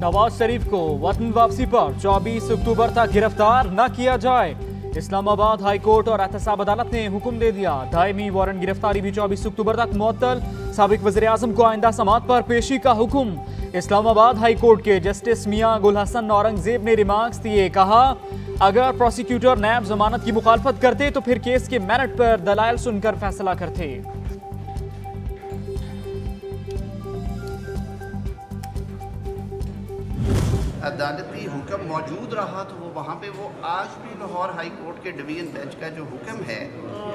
नवाज शरीफ को वतन वापसी पर 24 अक्टूबर तक गिरफ्तार न किया जाए। इस्लामाबाद हाई कोर्ट और एहतसाब अदालत ने हुक्म दे दिया। दायमी वारंट गिरफ्तारी भी 24 अक्टूबर तक मुअत्तल। साबिक वज़ीर आज़म को आइंदा समाअत पर पेशी का हुक्म। इस्लामाबाद हाई कोर्ट के जस्टिस मियां गुल हसन औरंगजेब ने रिमार्क्स दिए। कहा, अगर प्रोसिक्यूटर नैब जमानत की मुखालफत करते तो फिर केस के मेरिट पर दलाइल सुनकर फैसला करते। अदालती हुक्म मौजूद रहा तो वहाँ पे वो आज भी लाहौर हाई कोर्ट के डिवीजन बेंच का जो हुक्म है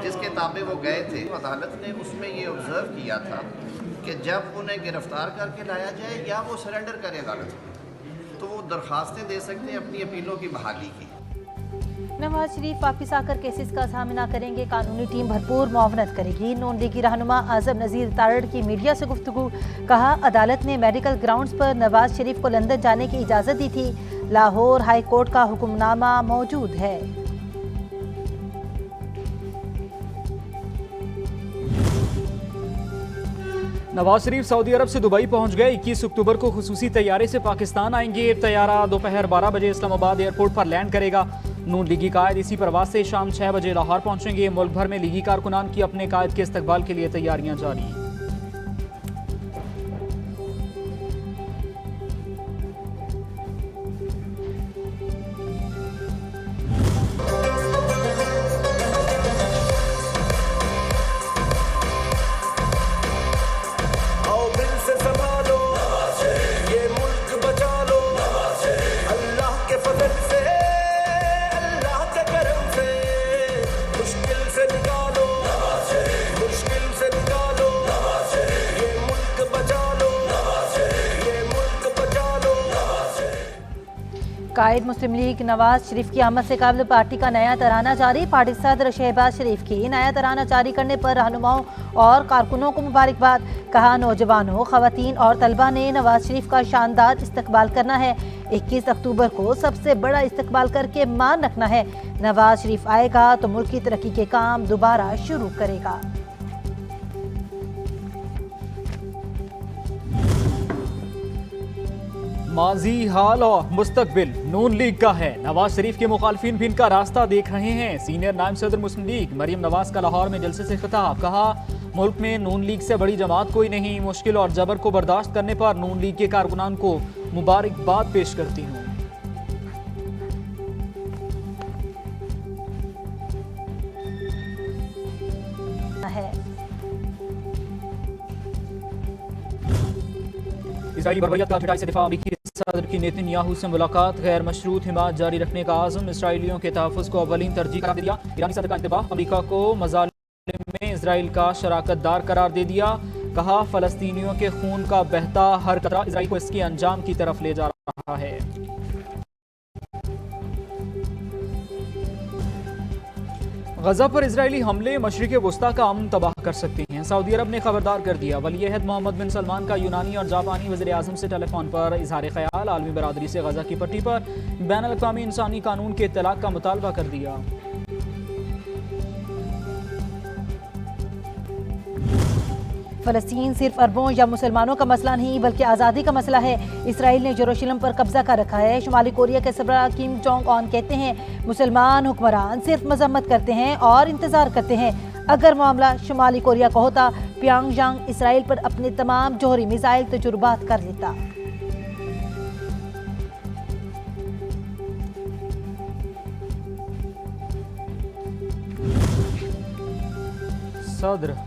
जिसके ताबे वो गए थे, अदालत ने उसमें ये ऑब्ज़र्व किया था कि जब उन्हें गिरफ्तार करके लाया जाए या वो सरेंडर करें अदालत को, तो वो दरख्वास्तें दे सकते हैं अपनी अपीलों की बहाली की। नवाज शरीफ वापस आकर केसेस का सामना करेंगे। कानूनी टीम भरपूर मुआवनत करेगी। नून लीगी रहनुमा आजम नज़ीर तारड़ की मीडिया से गुफ्तगू। कहा, अदालत ने मेडिकल ग्राउंड्स पर नवाज शरीफ को लंदन जाने की इजाज़त दी थी। लाहौर हाई कोर्ट का हुक्मनामा मौजूद है। नवाज शरीफ सऊदी अरब से दुबई पहुंच गए। 21 अक्टूबर को खुसूसी तैयारे से पाकिस्तान आएंगे। तैयारा दोपहर 12 बजे इस्लामाबाद एयरपोर्ट पर लैंड करेगा। नून लीगी कायद इसी प्रवास से शाम 6 बजे लाहौर पहुंचेंगे। मुल्क भर में लीगी कारकुनान की अपने कायद के इस्तकबाल के लिए तैयारियां जारी। कायद मुस्लिम लीग नवाज शरीफ की आमद से काबिल पार्टी का नया तराना जारी। पार्टी सदर शहबाज शरीफ की नया तराना जारी करने पर रहनुमाओं और कारकुनों को मुबारकबाद। कहा, नौजवानों, खवातीन और तलबा ने नवाज शरीफ का शानदार इस्तकबाल करना है। 21 अक्टूबर को सबसे बड़ा इस्तकबाल करके मान रखना है। नवाज शरीफ आएगा तो मुल्क की तरक्की के काम दोबारा शुरू करेगा। माजी, हाल और मुस्तकबिल नून लीग का है। नवाज शरीफ के मुखालफिन भी इनका रास्ता देख रहे हैं। सीनियर नायब सदर मुस्लिम लीग मरियम नवाज का लाहौर में जलसे से खिताब। कहा, मुल्क में नून लीग से बड़ी जमात कोई नहीं। मुश्किल और जबर को बर्दाश्त करने पर नून लीग के कारकुनान को मुबारकबाद पेश करती हूँ। इजरायली बर्बरियत का पिटाई से दिफा। अमेरिकी सदर की नेतन्याहू से मुलाकात। गैर मशरूत हिमायत जारी रखने का आज़म। इसराइलियों के तहफ़्फ़ुज़ को अव्वलीन तरजीह करार दे दिया। ईरानी सदर का इंतबाह। अमेरिका को मज़ालिम में इसराइल का शराकतदार करार दे दिया। कहा, फ़लस्तीनियों के खून का बहता हर कतरा इसराइल को इसके अंजाम की तरफ ले जा रहा है। गजा पर इजरायली हमले मशरिक़ वस्ता का अमन तबाह कर सकते हैं। सऊदी अरब ने खबरदार कर दिया। वली-ए-अहद मोहम्मद बिन सलमान का यूनानी और जापानी वज़ीर आज़म से टेलीफोन पर इजहार ख्याल। आलमी बरादरी से गजा की पट्टी पर बैनुल-अक़वामी इंसानी कानून के इत्तलाक़ का मुतालबा कर दिया। फ़लस्तीन सिर्फ अरबों या मुसलमानों का मसला नहीं बल्कि आज़ादी का मसला है। इसराइल ने यरूशलेम पर कब्जा कर रखा है। शुमाली कोरिया के सरबराह किम जोंग उन कहते हैं, मुसलमान हुक्मरान सिर्फ मजम्मत करते हैं और इंतज़ार करते हैं। अगर मामला शुमाली कोरिया का होता, प्योंगयांग इसराइल पर अपने तमाम जोहरी मिसाइल तजुर्बात कर लेता। सदर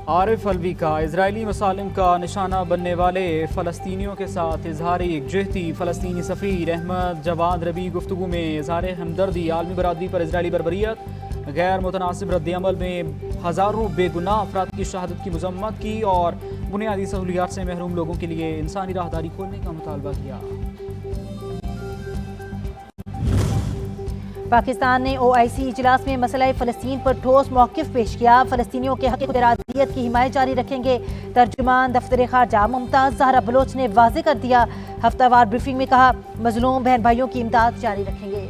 आरिफ अलवी का इजरायली मसालिम का निशाना बनने वाले फ़लस्तीनियों के साथ इजहार यकजहती। फ़लस्तीनी सफ़ीर अहमद जवाद रबी गुफ्तगू में इजहार हमदर्दी। आलमी बरादरी पर इजरायली बर्बरियत गैर मुतनासिब रद्द-ए-अमल में हज़ारों बेगुनाह अफराद की शहादत की मज़म्मत की और बुनियादी सहूलियात से महरूम लोगों के लिए इंसानी राहदारी खोलने का मुतालबा किया। पाकिस्तान ने OIC इजलास में मसला फ़लस्तीन पर ठोस मौक़िफ़ पेश किया। फ़लस्तीनियों के हक़ खुदइरादियत की हिमायत जारी रखेंगे। तर्जुमान दफ्तर ख़ारजा मुमताज़ ज़हरा बलोच ने वाज़ेह कर दिया। हफ्तावार ब्रीफिंग में कहा, मज़लूम बहन भाइयों की इमदाद जारी रखेंगे।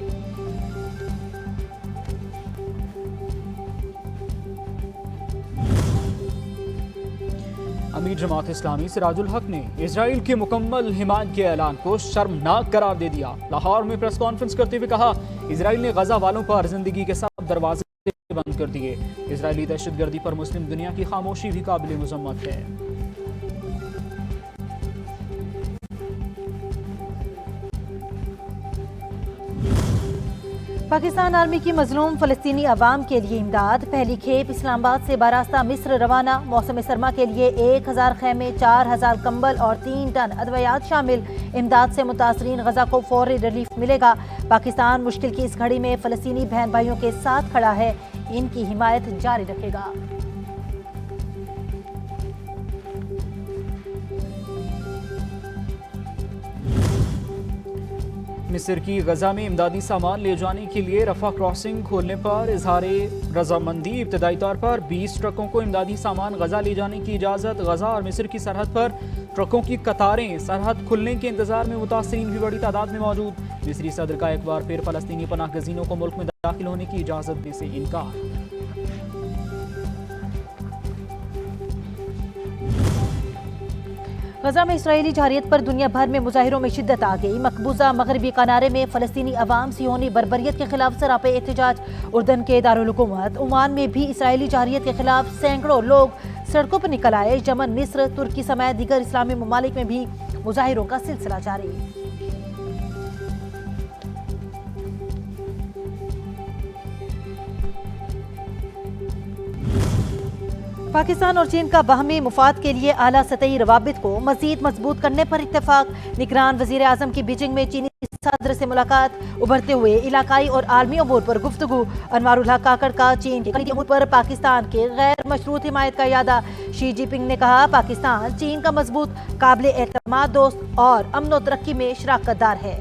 अमीर जमात इस्लामी सिराजुल हक ने इजराइल की मुकम्मल हिमायत के ऐलान को शर्मनाक करार दे दिया। लाहौर में प्रेस कॉन्फ्रेंस करते हुए कहा, इजराइल ने गजा वालों पर जिंदगी के सब दरवाजे बंद कर दिए। इजरायली दहशतगर्दी पर मुस्लिम दुनिया की खामोशी भी काबिल मुजम्मत है। पाकिस्तान आर्मी की मजलूम फलस्तीनी अवाम के लिए इमदाद। पहली खेप इस्लामाबाद से बारास्ता मिस्र रवाना। मौसम सरमा के लिए 1000 खेमे, 4000 कंबल और 3 टन अद्वियात शामिल। इमदाद से मुतासरीन गजा को फौरी रिलीफ मिलेगा। पाकिस्तान मुश्किल की इस घड़ी में फलस्तीनी बहन भाइयों के साथ खड़ा है, इनकी हिमायत जारी रखेगा। मिस्र की गजा में इमदादी सामान ले जाने के लिए रफा क्रॉसिंग खोलने पर इजहारे रजामंदी। इब्तदाई तौर पर 20 ट्रकों को इमदादी सामान गजा ले जाने की इजाज़त। गजा और मिस्र की सरहद पर ट्रकों की कतारें। सरहद खुलने के इंतजार में मुतासरीन भी बड़ी तादाद में मौजूद। मिस्री सदर का एक बार फिर फलस्तीनी पनाह गजीनों को मुल्क में दाखिल होने की इजाज़त देने से इनकार। गजा में इसराइली जारियत पर दुनिया भर में मुजाहिरों में शिद्दत आ गई। मकबूजा मगरबी किनारे में फलस्तीनी अवाम सियोनी बर्बरियत के खिलाफ सरापे एहतजाज। उर्दन के दारुल हुकूमत ओमान में भी इसराइली जारियत के खिलाफ सैकड़ों लोग सड़कों पर निकल आए। यमन, मिस्र, तुर्की समेत दीगर इस्लामी ममालिक में भी मुजाहिरों का सिलसिला जारी। पाकिस्तान और चीन का बाहमी मुफाद के लिए आला सतही रवाबित को मजीद मजबूत करने पर इत्तेफाक। निगरान वजीर आजम की बीजिंग में चीनी सदर से मुलाकात। उभरते हुए इलाकाई और आलमी अमूर पर गुफ्तगू। अनवारुल हक काकड़ का चीन के कलीदी अमूर पर पाकिस्तान के गैर मशरूत हिमायत का यादा। शी जिनपिंग ने कहा, पाकिस्तान चीन का मजबूत, काबिल एतमाद दोस्त और अमन व तरक्की में शराकत दार है।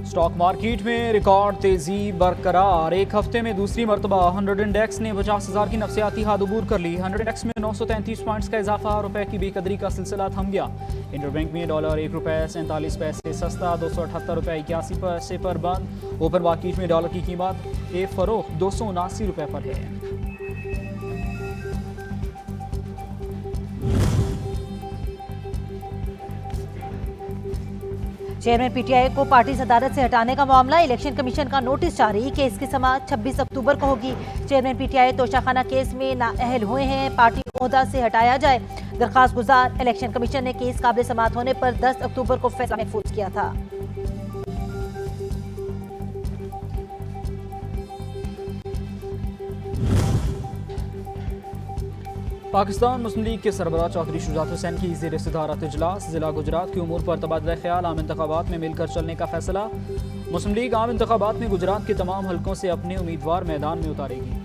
स्टॉक मार्केट में रिकॉर्ड तेजी बरकरार। एक हफ्ते में दूसरी मरतबा 100 इंडेक्स ने 50,000 की नफसियाती हद अबूर कर ली। 100 इंडेक्स में 933 पॉइंट्स का इजाफा। रुपए की बेकदरी का सिलसिला थम गया। इंटरबैंक में डॉलर 1 रुपये 47 पैसे सस्ता 278 रुपये 81 पैसे पर बंद। ओपन मार्केट में डॉलर की कीमत एक फरोख्त 279 रुपये पर है। चेयरमैन पीटीआई को पार्टी सदारत से हटाने का मामला। इलेक्शन कमीशन का नोटिस जारी। केस की समाअत 26 अक्टूबर को होगी। चेयरमैन पीटीआई तोशाखाना केस में नाअहल हुए हैं, पार्टी ओहदा से हटाया जाए। दरखास्त गुजार। इलेक्शन कमीशन ने केस काबिल समाअत होने पर 10 अक्टूबर को फैसला महफूज किया था। पाकिस्तान मुस्लिम लीग के सरबराह चौधरी शुजात हुसैन की ज़ेर सदारत इजलास। जिला गुजरात के उमूर पर तबादला ख्याल। आम इंतखाबात में मिलकर चलने का फैसला। मुस्लिम लीग आम इंतखाबात में गुजरात के तमाम हलकों से अपने उम्मीदवार मैदान में उतारेगी।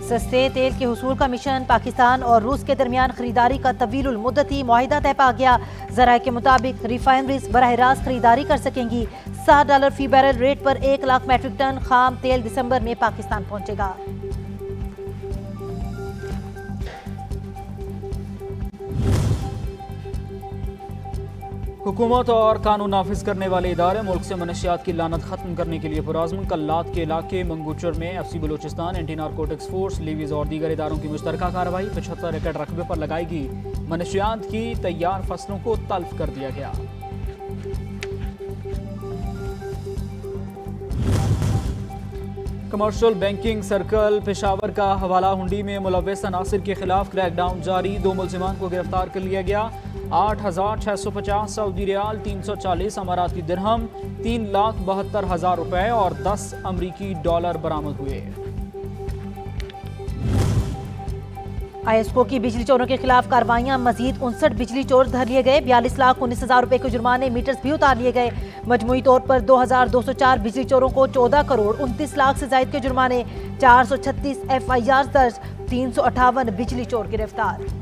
सस्ते तेल के हुसूल का मिशन। पाकिस्तान और रूस के दरमियान खरीदारी का तवीलुल मुद्दती मुआहिदा तय पा गया। जराये के मुताबिक रिफाइनरीज बराह रास्त खरीदारी कर सकेंगी। $60 फी बैरल रेट पर 1 लाख मैट्रिक टन खाम तेल दिसंबर में पाकिस्तान पहुंचेगा। हुकूमत और कानून नाफिज करने वाले इदारे मुल्क से मनशियात की लानत खत्म करने के लिए पुराज़्म। कल्लात के इलाके मंगूचर में FC Balochistan, anti narcotics force, levees और दीगर इदारों की मुश्तरका कार्रवाई। 75 एकड़ रकबे पर लगाएगी मनशियात की तैयार फसलों को तल्फ कर दिया गया। कमर्शियल बैंकिंग सर्कल पेशावर का हवाला हुंडी में मुलव्वस अनासिर के खिलाफ क्रैकडाउन जारी। 2 मुलजिमान को गिरफ्तार कर लिया गया। 8,650 सऊदी रियाल, 340 अमाराती दिरहम, 3,72,000 रुपए और 10 अमरीकी डॉलर बरामद हुए। आईएसको की बिजली चोरों के खिलाफ कार्रवाइयां। मजीद 59 बिजली चोर धर लिए गए। 42,19,000 रुपए के जुर्माने, मीटर्स भी उतार लिए गए। मजमूई तौर पर 2,204 बिजली चोरों को 14 करोड़ 29 लाख से जायद के जुर्माने। 436 FIR दर्ज। 358 बिजली चोर गिरफ्तार।